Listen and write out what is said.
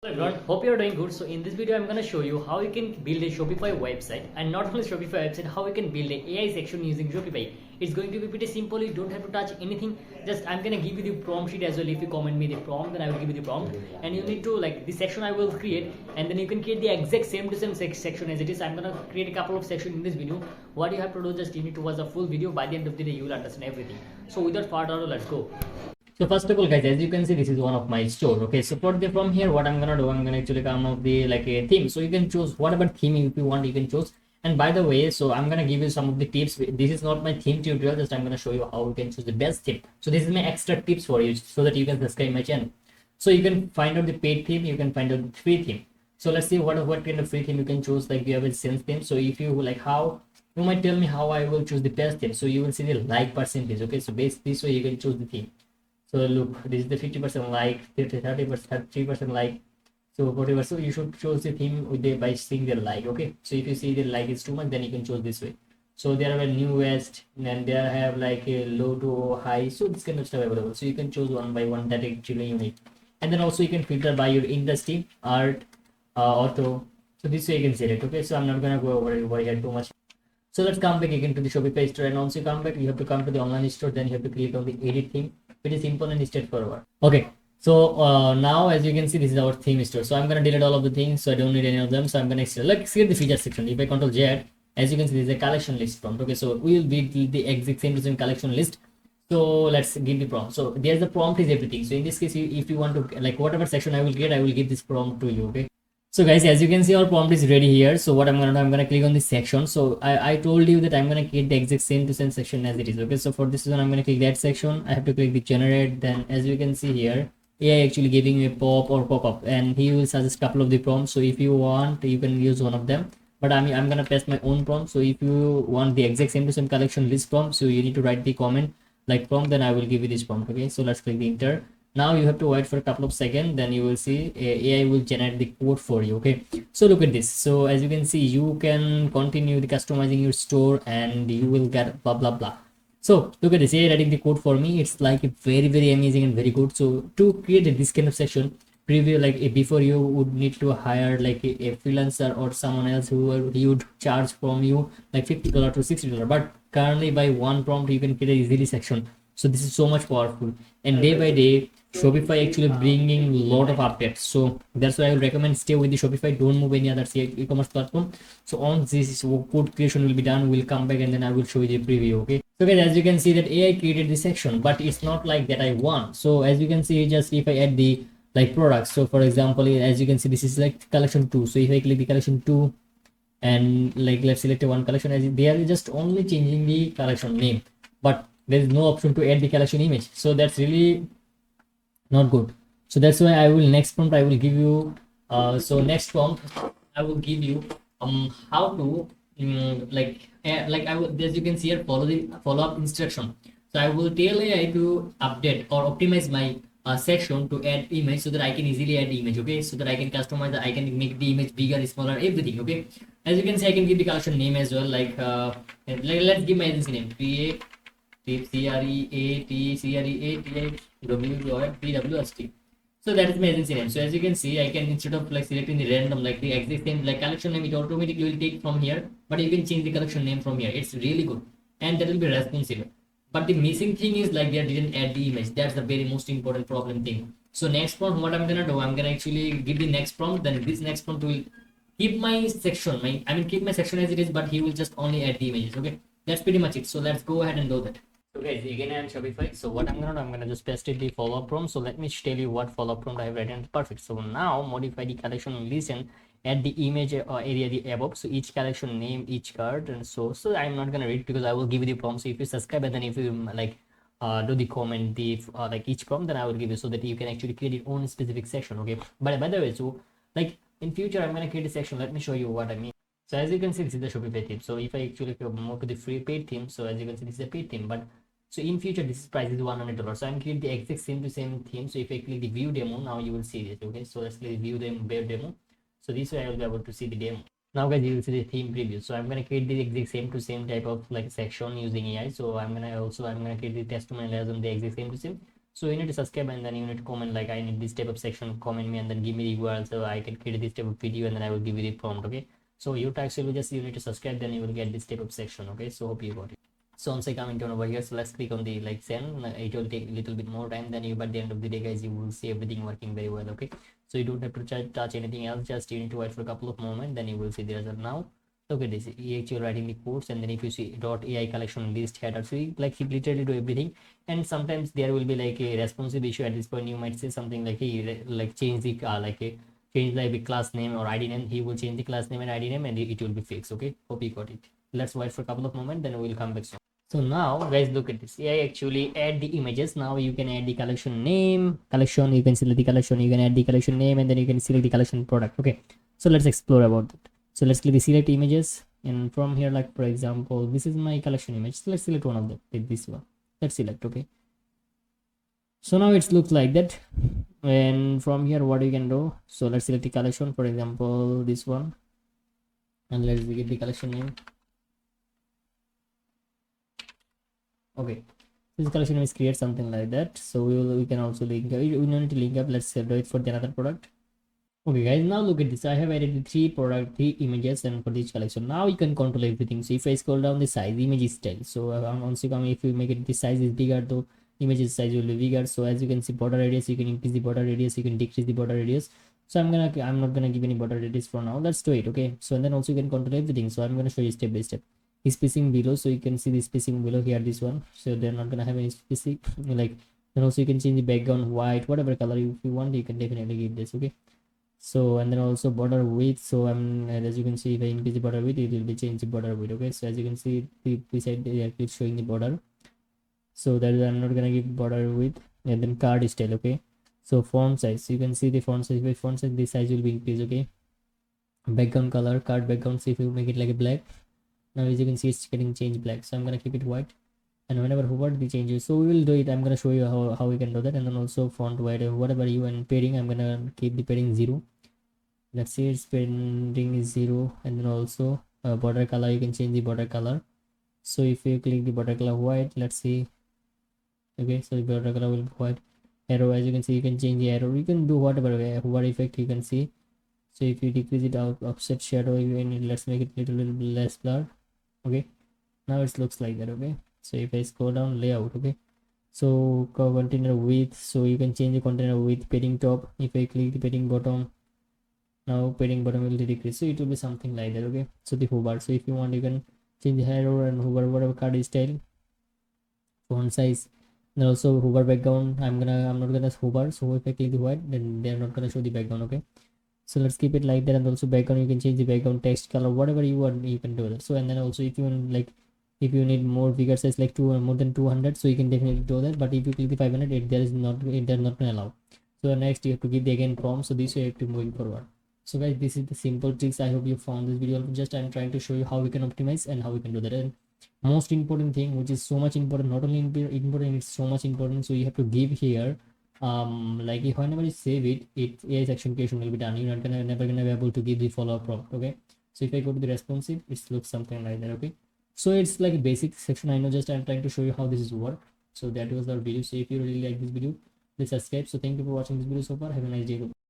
Hello everyone, hope you are doing good. So in this video I'm going to show you how you can build a Shopify website, and not only Shopify website, how you can build an AI section using Shopify. It's going to be pretty simple. You don't have to touch anything. Just I'm going to give you the prompt sheet as well. If you comment me the prompt, then I will give you the prompt, and you need to like this section I will create, and then you can create the exact same to same section as it is. I'm going to create a couple of sections in this video. What you have to do, just you need to watch the full video. By the end of the day you will understand everything. So without further ado, let's go. So first of all guys, as you can see, this is one of my store. Okay, so from here what I'm gonna do, I'm gonna actually come up the like a theme. So you can choose whatever theme if you want, you can choose. And by the way, so I'm gonna give you some of the tips. This is not my theme tutorial, just I'm gonna show you how you can choose the best theme. So this is my extra tips for you so that you can subscribe my channel. So you can find out the paid theme, you can find out the free theme. So let's see what kind of free theme you can choose. Like you have a sales theme. So if you like, how you might tell me how I will choose the best theme. So you will see the like percentage. Okay, so basically this way you can choose the theme. So look, this is the 50% like, 30%, 3% like, so whatever. So you should choose the theme with the by seeing the like. Okay, so if you see the like is too much, then you can choose this way. So there are a newest, and there have like a low to high, so this kind of stuff available. So you can choose one by one that actually you need. And then also you can filter by your industry, art, auto. So this way you can set it. Okay, so I'm not gonna go over here too much. So let's come back again to the Shopify store, and once you come back, you have to come to the online store, then you have to click on the edit theme. Pretty simple and straightforward. Okay, so now as you can see, this is our theme store. So I'm gonna delete all of the things, so I don't need any of them. So I'm gonna let's see the feature section. If I control Z, as you can see, this is a collection list prompt. Okay, so we will build the exact same to same collection list. So let's give the prompt. So there's the prompt is everything. So in this case, if you want to like whatever section I will get, I will give this prompt to you. Okay. So guys, as you can see, our prompt is ready here. So what I'm gonna do, I'm gonna click on this section. So I told you that I'm gonna create the exact same to same section as it is. Okay, so for this one, I'm gonna click that section. I have to click the generate. Then as you can see here, AI actually giving you a pop or pop-up, and he will suggest a couple of the prompts. So if you want, you can use one of them. But I'm gonna paste my own prompt. So if you want the exact same to same collection list prompt, so you need to write the comment like prompt. Then I will give you this prompt. Okay, so let's click the enter. Now you have to wait for a couple of seconds, then you will see AI will generate the code for you. Okay, so look at this. So as you can see, you can continue the customizing your store, and you will get blah blah blah. So look at this, AI writing the code for me. It's like very amazing and very good. So to create this kind of section, before you would need to hire like a freelancer or someone else who he would charge from you like $50 to $60. But currently by one prompt you can create a easily section. So this is so much powerful, and day by day Shopify actually bringing a lot of updates. So that's why I will recommend stay with the Shopify. Don't move any other e-commerce platform. So on this code creation will be done, we'll come back and then I will show you the preview. Okay, so guys, as you can see that AI created this section, but it's not like that I want. So as you can see, just if I add the like products, so for example, as you can see, this is like collection 2. So if I click the collection 2 and like let's select one collection, as they are just only changing the collection name, but there is no option to add the collection image. So that's really not good. So that's why I will next prompt I will give you so next prompt I will give you how to like I will, as you can see here, follow the follow-up instruction. So I will tell AI to update or optimize my section to add image, so that I can easily add image. Okay, so that I can customize I can make the image bigger, smaller, everything. Okay, as you can see, I can give the collection name as well, like let's give my agency name, create CREATCREATIWWST. So that is my agency name. So as you can see, I can, instead of like selecting the random like the exact same like collection name, it automatically will take from here, but you can change the collection name from here. It's really good, and that will be responsive. But the missing thing is like they didn't add the image. That's the very most important problem thing. So next prompt, what I'm gonna do, I'm gonna actually give the next prompt. Then this next prompt will keep my section, keep my section as it is, but he will just only add the images. Okay, that's pretty much it. So let's go ahead and do that. So guys, again I'm Shopify. So what I'm gonna do, I'm gonna just paste it the follow-up prompt. So let me tell you what follow-up prompt I have written. Perfect. So now modify the collection list and add the image or area the above. So each collection name, each card, and so I'm not gonna read because I will give you the prompt. So if you subscribe and then if you like do the comment the like each prompt, then I will give you, so that you can actually create your own specific section. Okay, but by the way, so like in future I'm gonna create a section. Let me show you what I mean. So as you can see, this is the Shopify theme. So if I actually move to the free paid theme, so as you can see, this is a paid theme, but so in future this price is $100. So I'm creating the exact same to same theme. So if I click the view demo, now you will see this. Okay, so let's click view demo. So this way I will be able to see the demo. Now guys, you will see the theme preview. So I'm gonna create the exact same to same type of like section using AI. So I'm gonna create the testimonial as on the exact same to same. So you need to subscribe, and then you need to comment like I need this type of section, comment me, and then give me the URL so I can create this type of video, and then I will give you the prompt. Okay, so your task will be just you need to subscribe, then you will get this type of section. Okay, so hope you got it. So once I come into over here, so let's click on the like send. It will take a little bit more time than you, but at the end of the day, guys, you will see everything working very well. Okay, so you don't have to touch anything else, just you need to wait for a couple of moments, then you will see the result. Now look at this, he actually writing the codes, and then if you see .ai collection list header, so he literally do everything. And sometimes there will be like a responsive issue at this point. You might say something like he like change the change like the class name or id name. He will change the class name and id name, and it will be fixed. Okay, hope you got it. Let's wait for a couple of moments, then we'll come back soon. So now guys, look at this, AI actually add the images. Now you can add the collection name, collection, you can select the collection, you can add the collection name, and then you can select the collection product. Okay, so let's explore about that. So let's click the select images, and from here, like for example, this is my collection image, so let's select one of them, like this one. Let's select. Okay, so now it looks like that. And from here, what you can do, so let's select the collection, for example this one, and let's get the collection name. Okay, this collection is create something like that. So we can also link, we don't need to link up. Let's do it for the another product. Okay guys, now look at this, I have added the three images and for each collection. Now you can control everything. So if I scroll down the size, image is style, so once you come, if you make it the size is bigger, the image size will be bigger. So as you can see, border radius, you can increase the border radius, you can decrease the border radius. So I'm not gonna give any border radius for now. Let's do it. Okay, so and then also you can control everything. So I'm gonna show you step by step. Spacing below, so you can see the spacing below here, this one, so they're not gonna have any specific like. Then also you can change the background white, whatever color if you want, you can definitely give this. Okay, so and then also border width. So as you can see, if I increase the border width, it will be change the border width. Okay, so as you can see, the side it's showing the border, so that is, I'm not gonna give border width. And then card style. Okay, so font size, so you can see the font size, by font size this size will be increased. Okay, background color, card background, so if you make it like a black, now as you can see it's getting changed black, so I'm gonna keep it white. And whenever hover the changes, so we will do it, I'm gonna show you how we can do that. And then also font white, whatever you, and padding, I'm gonna keep the padding 0. Let's see, its padding is 0. And then also border color, you can change the border color. So if you click the border color white, let's see. Okay, so the border color will be white. Arrow, as you can see, you can change the arrow, you can do whatever hover effect you can see. So if you decrease it out, offset shadow, let's make it little less blur. Okay, now it looks like that. Okay, so if I scroll down, layout. Okay, so container width, so you can change the container width. Padding top, if I click the padding bottom, now padding bottom will decrease, so it will be something like that. Okay, so the hover, so if you want, you can change the arrow and hover, whatever card style. Font size, and also hover background, I'm not gonna hover, so if I click the white, then they're not gonna show the background. Okay, so let's keep it like that. And also background, you can change the background text color, whatever you want, you can do that. So and then also if you want, like if you need more bigger size, like more than 200, so you can definitely do that. But if you click the 500, they're not gonna allow. So next you have to give the again prompt, so this way you have to moving forward. So guys, this is the simple tricks. I hope you found this video. Just I'm trying to show you how we can optimize and how we can do that. And most important thing, which is so much important, not only important, it's so much important, so you have to give here like if whenever you save it, AI section creation will be done. You're never gonna be able to give the follow-up prompt. Okay, so if I go to the responsive, it looks something like that. Okay, so it's like a basic section. I know, just I'm trying to show you how this is work. So that was our video. So if you really like this video, please subscribe. So thank you for watching this video so far. Have a nice day.